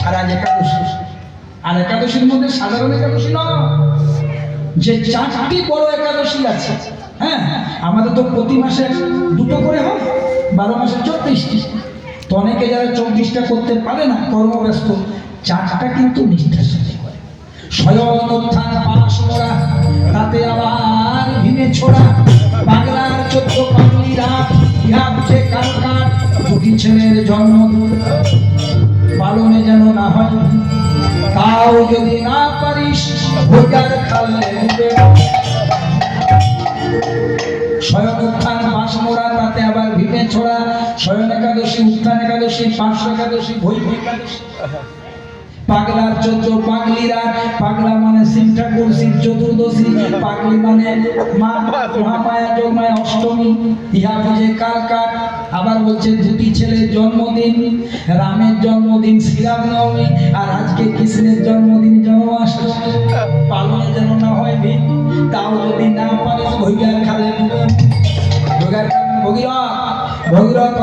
আর আজ একাদশী। আর একাদশীর মধ্যে সাধারণ একাদশী নয়, যে 4টি বড় একাদশী আছে। হ্যাঁ, আমাদের তো প্রতি মাসে 2টো করে হয়, 12 মাসে 34টি। তো অনেকে যারা 24টা করতে পারে না, কর্মব্যস্ত, 4টা কিন্তু নিষ্ঠার সাথে করে। স্বয়ং উত্থান পাশ মোড়া, তাতে আবার ভিনে ছোড়া, বাংলার 14 পাগলি রাত, ইহা বুঝে কার কার, 2টি ছেলের জন্মদিন পালনে যেন না হয়, তাও যদি না পারিস ভোটার খালে ডুবে। স্বয়ং উত্থান পাশ মোড়া, তাতে আবার ভিনে ছোড়া, স্বয়ং একাদশী, উত্থান একাদশী, পাশ একাদশী, ভৈব একাদশী, পাগলার 14 পাগলি রাত। পাগলা মানে শিব ঠাকুর, শিব চতুর্দশী, পাগলি মানে মা মহামায়া যোগমায়া অষ্টমী, ইহা বুঝে কার কার। আবার বলছে 2টি ছেলের জন্মদিন, রামের জন্মদিন শ্রীরাম নবমী, আর আজকে কৃষ্ণের জন্মদিন জন্মাষ্টমী, পালনে যেন না হয় ভিন, তাও যদি না পারিস ভৈগার খালে ডুবে। ভৈগার খালে ভগীরথ, ভগীরথ